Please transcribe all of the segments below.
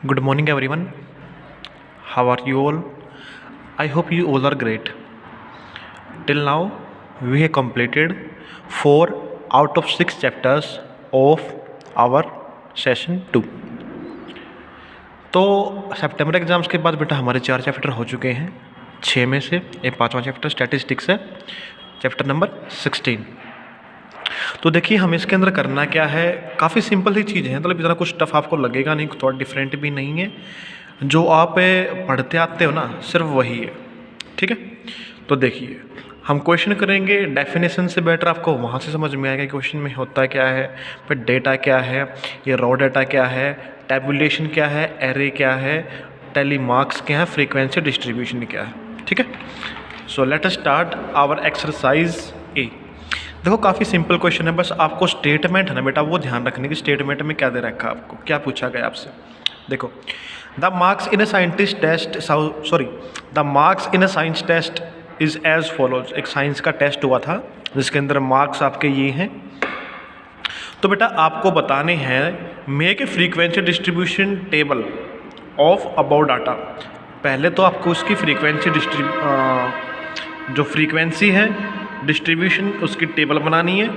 Good morning, everyone. How are you all? I hope you all are great. Till now, we have completed 4 out of 6 chapters of our session 2. तो सितंबर exams के बाद बेटा हमारे 4 chapter हो चुके हैं। 6 में से एक 5वां चैप्टर स्टैटिस्टिक्स है, चैप्टर नंबर 16। तो देखिए हमें इसके अंदर करना क्या है, काफ़ी सिंपल सी चीज़ है, मतलब इतना कुछ टफ आपको लगेगा नहीं, थोड़ा डिफरेंट भी नहीं है। जो आप पढ़ते आते हो ना, सिर्फ वही है, ठीक है। तो देखिए हम क्वेश्चन करेंगे, डेफिनेशन से बेटर आपको वहाँ से समझ में आएगा क्वेश्चन में होता क्या है, फिर डेटा क्या है, ये रॉ डेटा क्या है, टैबुलेशन क्या है, एरे क्या है, टेली मार्क्स क्या है, फ्रीक्वेंसी डिस्ट्रीब्यूशन क्या है, ठीक है। So let us start our exercise A. देखो काफ़ी सिंपल क्वेश्चन है, बस आपको स्टेटमेंट है ना बेटा वो ध्यान रखने की, स्टेटमेंट में क्या दे रखा है आपको, क्या पूछा गया आपसे। देखो the marks in a scientist test the marks in a science test is as follows. एक साइंस का टेस्ट हुआ था जिसके अंदर मार्क्स आपके ये हैं। तो बेटा आपको बताने हैं make a frequency distribution table of about data. पहले तो आपको उसकी फ्रीक्वेंसी जो फ्रीक्वेंसी है डिस्ट्रीब्यूशन उसकी टेबल बनानी है,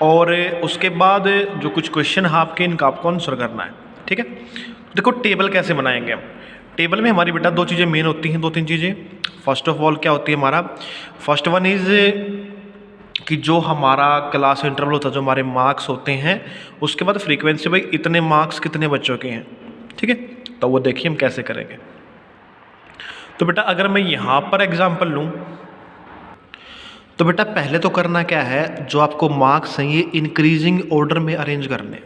और उसके बाद जो कुछ क्वेश्चन है आपके इनका आपको आंसर करना है, ठीक है। देखो टेबल कैसे बनाएंगे हम। टेबल में हमारी बेटा 2 चीज़ें मेन होती हैं, 2-3 चीज़ें। फर्स्ट ऑफ ऑल क्या होती है हमारा, फर्स्ट वन इज़ कि जो हमारा क्लास इंटरवल होता है, जो हमारे मार्क्स होते हैं, उसके बाद फ्रीक्वेंसी भाई इतने मार्क्स कितने बच्चों के हैं, ठीक है। तो वो देखिए हम कैसे करेंगे। तो बेटा अगर मैं यहाँ पर एग्जाम्पल लूँ तो बेटा पहले तो करना क्या है, जो आपको मार्क्स हैं ये इंक्रीजिंग ऑर्डर में अरेंज करने।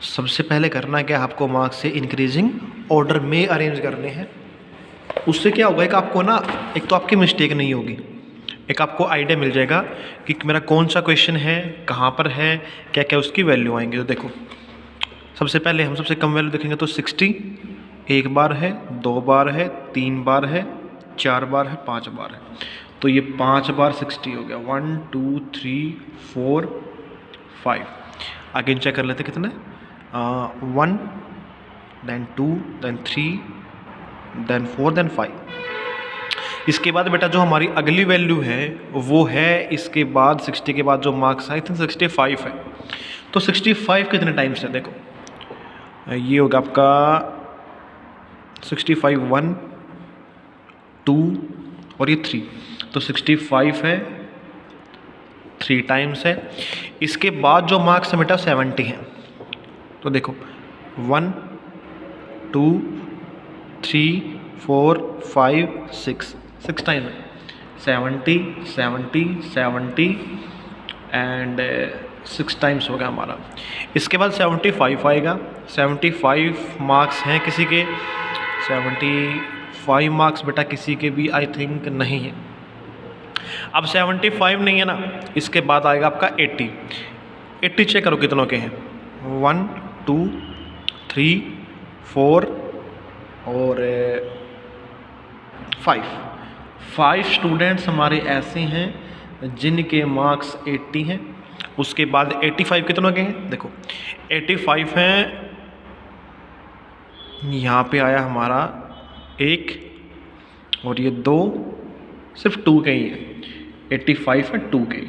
सबसे पहले करना क्या है, आपको मार्क्स से इंक्रीजिंग ऑर्डर में अरेंज करने हैं। उससे क्या होगा, एक आपको ना, एक तो आपकी मिस्टेक नहीं होगी, एक आपको आइडिया मिल जाएगा कि मेरा कौन सा क्वेश्चन है, कहाँ पर है, क्या क्या उसकी वैल्यू आएंगे। तो देखो सबसे पहले हम सबसे कम वैल्यू देखेंगे तो 60 एक बार है, 2 बार है, 3 बार है, 4 बार है, 5 बार है। तो ये 5 बार 60 हो गया। 1 2 3 4 5। आगे चेक कर लेते कितने, 1 then 2 then 3 then 4 then 5। इसके बाद बेटा जो हमारी अगली वैल्यू है वो है, इसके बाद 60 के बाद जो मार्क्स आई थिंक 65 है। तो 65 कितने टाइम्स है, देखो ये होगा आपका 65 1 2 और ये 3, तो 65 है, 3 टाइम्स है। इसके बाद जो मार्क्स है बेटा 70 हैं। तो देखो 1 2 3 4 5 6 टाइम है, 70 70 70 एंड 6 टाइम्स हो गया हमारा। इसके बाद 75 आएगा। 75 मार्क्स हैं किसी के, 75 मार्क्स बेटा किसी के भी आई थिंक नहीं है। अब 75 नहीं है ना, इसके बाद आएगा आपका 80 चेक करो कितनों के हैं, 1 2 3 4 और 5 स्टूडेंट्स हमारे ऐसे हैं जिनके मार्क्स 80 हैं। उसके बाद 85 कितनों के हैं, देखो 85 हैं, यहाँ पे आया हमारा 1 और ये 2, सिर्फ 2 के ही है, 85 है 2 के।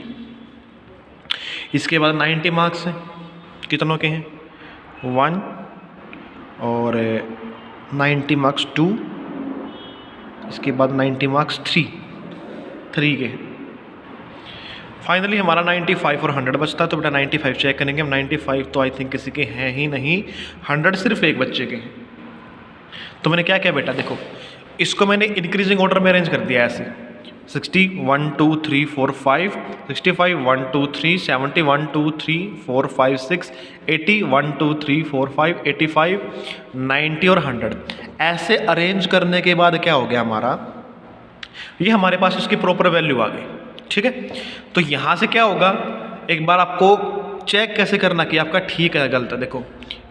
इसके बाद 90 मार्क्स हैं, कितनों के हैं, 1 और 90 मार्क्स 2। इसके बाद 90 मार्क्स 3 के हैं। फाइनली हमारा 95 और 100 बचता है। तो बेटा 95 चेक करेंगे हम। 95 तो आई थिंक किसी के हैं ही नहीं, 100 सिर्फ एक बच्चे के हैं। तो मैंने क्या किया बेटा, देखो इसको मैंने इंक्रीजिंग ऑर्डर में अरेंज कर दिया ऐसे, 60 1 2 3 4 5, 65 1 2 3, 70 1 2 3 4 5 6, 80 1 2 3 4 5, 85 90 और 100। ऐसे अरेंज करने के बाद क्या हो गया हमारा, ये हमारे पास इसकी प्रॉपर वैल्यू आ गई, ठीक है। तो यहाँ से क्या होगा, एक बार आपको चेक कैसे करना कि आपका ठीक है गलत है। देखो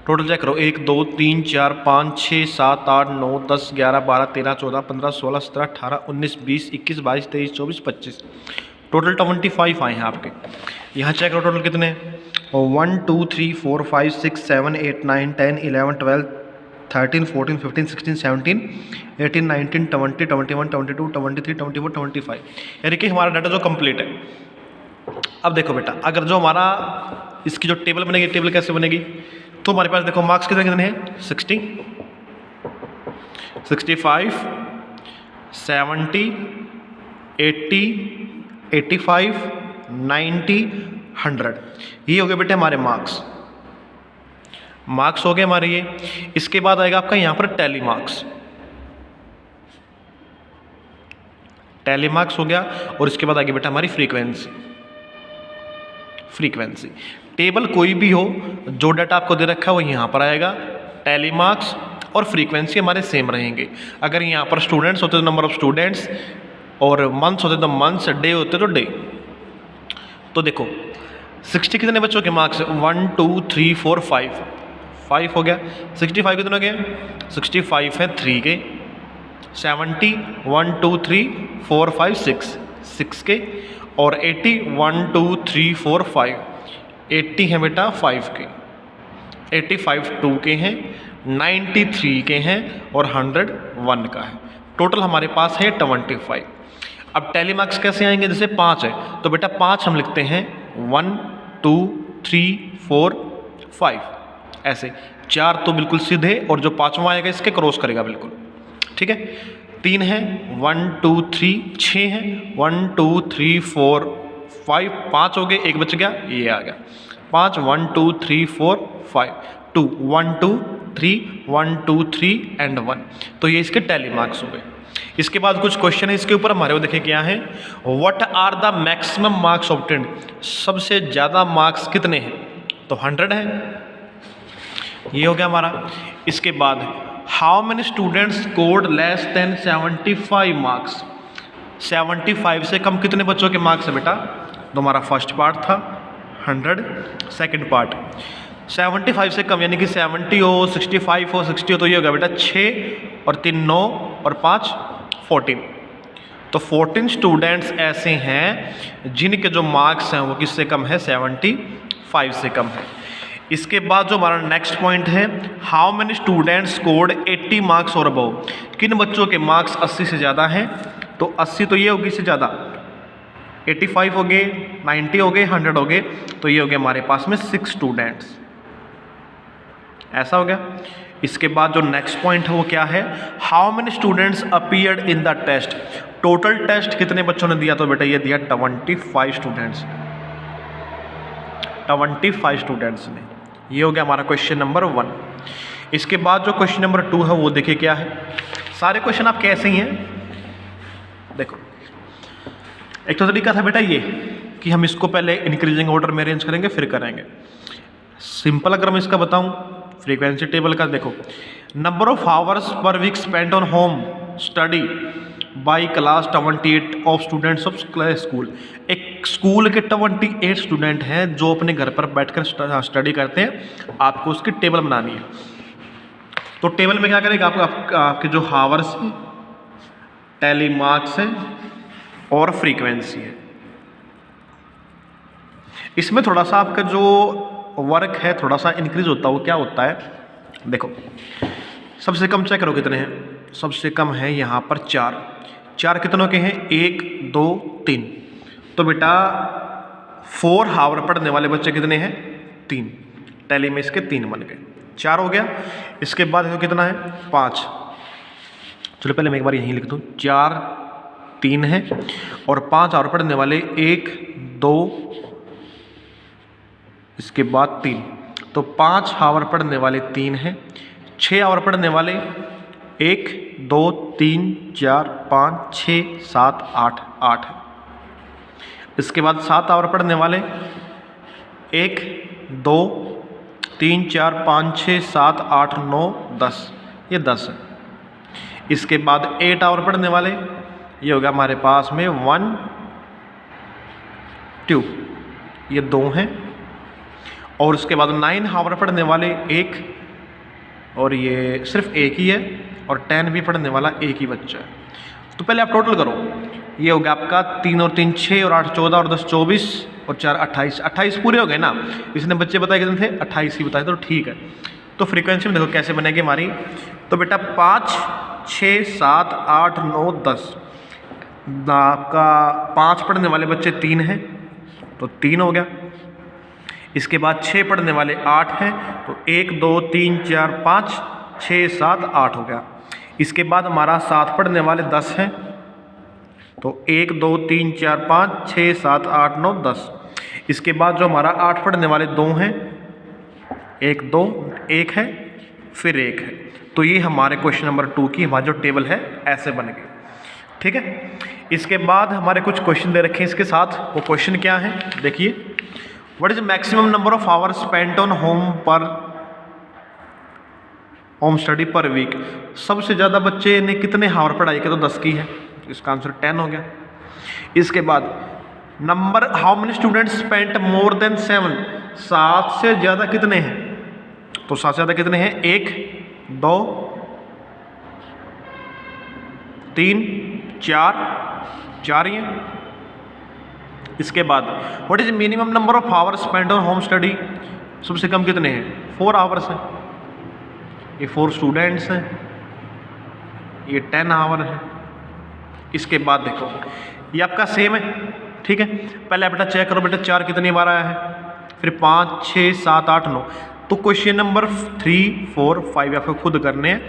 टोटल चेक करो, 1 2 3 4 5 6 7 8 9 10 11 12 13 14 15 16 17 18 19 20 21 22 23 24 25, टोटल 25 आए हैं आपके। यहाँ चेक करो टोटल कितने, 1 2 3 4 5 6 7 8 9 10 11 12 13, 14, 15, 16, 17, 18, 19, 20, 21, 22, 23, 24, 25, यानी कि हमारा डाटा जो कंप्लीट है। अब देखो बेटा, अगर जो हमारा इसकी जो टेबल बनेगी, टेबल कैसे बनेगी, तो हमारे पास देखो मार्क्स कितने कितने हैं, 60, 65, 70, 80, 85, 90, 100, ये हो गए बेटे हमारे मार्क्स हो गए हमारे ये। इसके बाद आएगा आपका यहाँ पर टैली मार्क्स, हो गया। और इसके बाद आएगी बेटा हमारी फ्रीक्वेंसी। टेबल कोई भी हो, जो डाटा आपको दे रखा है वो यहाँ पर आएगा, टैली मार्क्स और फ्रीक्वेंसी हमारे सेम रहेंगे। अगर यहाँ पर स्टूडेंट्स होते तो नंबर ऑफ स्टूडेंट्स, और मंथ्स होते तो मंथ्स, डे होते तो डे। तो देखो 60 कितने बच्चों के मार्क्स, 1 2 3 4 5 हो गया। 65 कितने हो गए, 65 है 3 के। 70 1 2 3 4 5 6 के। और 80 1 2 3 4 5, 80 है बेटा 5 के, 85 2 के हैं, 93 के हैं और 100 1 का है। टोटल हमारे पास है 25। अब टैली मार्क्स कैसे आएंगे, जैसे 5 है तो बेटा 5 हम लिखते हैं 1 2 3 4 5, ऐसे 4 तो बिल्कुल सीधे, और जो 5वां आएगा इसके क्रॉस करेगा बिल्कुल, ठीक है। 3 है 1 2 3, 6 है 1 2 3 4 5, 5 हो गए, एक बच गया, ये आ गया 5, 1 2 3 4 5 2 1 2 3 1 2 3 एंड 1। तो ये इसके टैली मार्क्स हो गए। इसके बाद कुछ क्वेश्चन है इसके ऊपर हमारे, वो देखिए क्या है, what are the maximum marks obtained, सबसे ज़्यादा मार्क्स कितने हैं, तो 100 है, ये हो गया हमारा। इसके बाद how many students scored less than 75 marks, 75 से कम कितने बच्चों के मार्क्स है बेटा, तो हमारा फर्स्ट पार्ट था 100, सेकंड पार्ट 75 से कम, यानी कि 70 हो 65 हो 60 हो, तो ये हो गया बेटा 6 और 3 9 और 5 14। तो 14 स्टूडेंट्स ऐसे हैं जिनके जो मार्क्स हैं वो किससे कम है, 75 से कम है। इसके बाद जो हमारा नेक्स्ट पॉइंट है, how many students scored 80 marks और अबव, किन बच्चों के मार्क्स 80 से ज़्यादा हैं, तो 80 तो ये होगी इससे ज़्यादा, 85 हो गए, 90 हो गए, 100 हो गए, तो ये हो गया हमारे पास में 6 स्टूडेंट्स, ऐसा हो गया। इसके बाद जो नेक्स्ट पॉइंट है वो क्या है, how many students appeared in the test, total test कितने बच्चों ने दिया, तो बेटा ये दिया 25 स्टूडेंट्स, 25 स्टूडेंट्स ने। ये हो गया हमारा क्वेश्चन नंबर 1। इसके बाद जो क्वेश्चन नंबर 2 है वो देखिए क्या है, सारे क्वेश्चन आपके ऐसे ही हैं। देखो एक तो तरीका था बेटा ये कि हम इसको पहले इंक्रीजिंग ऑर्डर में अरेंज करेंगे फिर करेंगे। सिंपल अगर मैं इसका बताऊं, फ्रीक्वेंसी टेबल का देखो, number of hours per week spend on home study by class 28 of students of school, एक स्कूल के 28 स्टूडेंट हैं जो अपने घर पर बैठकर स्टडी करते हैं, आपको उसकी टेबल बनानी है। तो टेबल में क्या करेगा, आपके जो हावर्स हैं, टैली मार्क्स हैं और फ्रीक्वेंसी है। इसमें थोड़ा सा आपका जो वर्क है थोड़ा सा इंक्रीज होता है, वो क्या होता है, देखो सबसे कम चेक करो कितने हैं, सबसे कम है यहाँ पर 4 कितनों के हैं, 1 2 3, तो बेटा 4 हावर पढ़ने वाले बच्चे कितने हैं, 3, टैली में इसके 3 बन गए, 4 हो गया। इसके बाद तो कितना है, 5, चलो पहले मैं एक बार यहीं लिख दूँ, 4 3 है और 5 हावर पढ़ने वाले 1 2, इसके बाद 3, तो 5 हावर पढ़ने वाले 3 हैं, 6 हावर पढ़ने वाले 1 2 3 4 5 6 7 8 है। इसके बाद 7 आवर पढ़ने वाले 1 2 3 4 5 6 7 8 9 10, ये 10 है। इसके बाद 8 आवर पढ़ने वाले, ये हो गया हमारे पास में 1 2, ये 2 हैं। और उसके बाद 9 हावर पढ़ने वाले 1, और ये सिर्फ 1 ही है, और 10 भी पढ़ने वाला 1 ही बच्चा है। तो पहले आप टोटल करो, ये हो गया आपका 3 और 3 6 और 8 14 और 10 24 और 4 28, 28 पूरे हो गए ना। इसने बच्चे बताए कितने थे, 28 ही बताए, तो ठीक है। तो फ्रीक्वेंसी में देखो कैसे बनेगी हमारी। तो बेटा 5, 6, 7, 8, 9, 10 आपका 5 पढ़ने वाले बच्चे 3 हैं तो 3 हो गया। इसके बाद 6 पढ़ने वाले 8 हैं तो 1, 2, 3, 4, 5, 6, 7, 8 हो गया। इसके बाद हमारा 7 पढ़ने वाले 10 हैं तो 1, 2, 3, 4, 5, 6, 7, 8, 9, 10। इसके बाद जो हमारा 8 पढ़ने वाले 2 हैं, 1, 2, 1 है फिर 1 है। तो ये हमारे क्वेश्चन नंबर 2 की हमारा जो टेबल है ऐसे बन गई। ठीक है, इसके बाद हमारे कुछ क्वेश्चन दे रखे हैं इसके साथ। वो क्वेश्चन क्या है देखिए, what is maximum number of hours spent on home study per week. सबसे ज़्यादा बच्चे ने कितने हावर पढ़ाई के, तो 10 की है, इसका आंसर 10 हो गया। इसके बाद number how many students spent more than 7, 7 से ज़्यादा कितने हैं, तो 7 से ज़्यादा कितने हैं, 1, 2, 3, 4 ही हैं। इसके बाद what is minimum number of hours spent on home study, सबसे कम कितने हैं, 4 आवर्स हैं। ये 4 स्टूडेंट्स हैं, ये 10 आवर है। इसके बाद देखो ये आपका सेम है, ठीक है। पहले बेटा चेक करो बेटा 4 कितनी बार आया है, फिर 5, 6, 7, 8, 9। तो क्वेश्चन नंबर 3, 4, 5 आपको खुद करने हैं,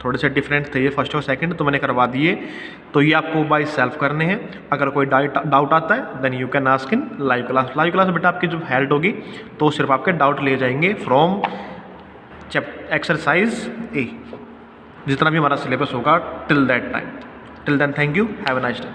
थोड़े से डिफरेंट थे ये फर्स्ट और सेकंड, तो मैंने करवा दिए। तो ये आपको बाय सेल्फ करने हैं। अगर कोई डाउट आता है then you can ask in live class. Live class बेटा आपकी जब हेल्ड होगी तो सिर्फ आपके डाउट लिए जाएंगे फ्रॉम एक्सरसाइज ए, जितना भी हमारा सिलेबस होगा till that time. Till then thank you, have a nice day.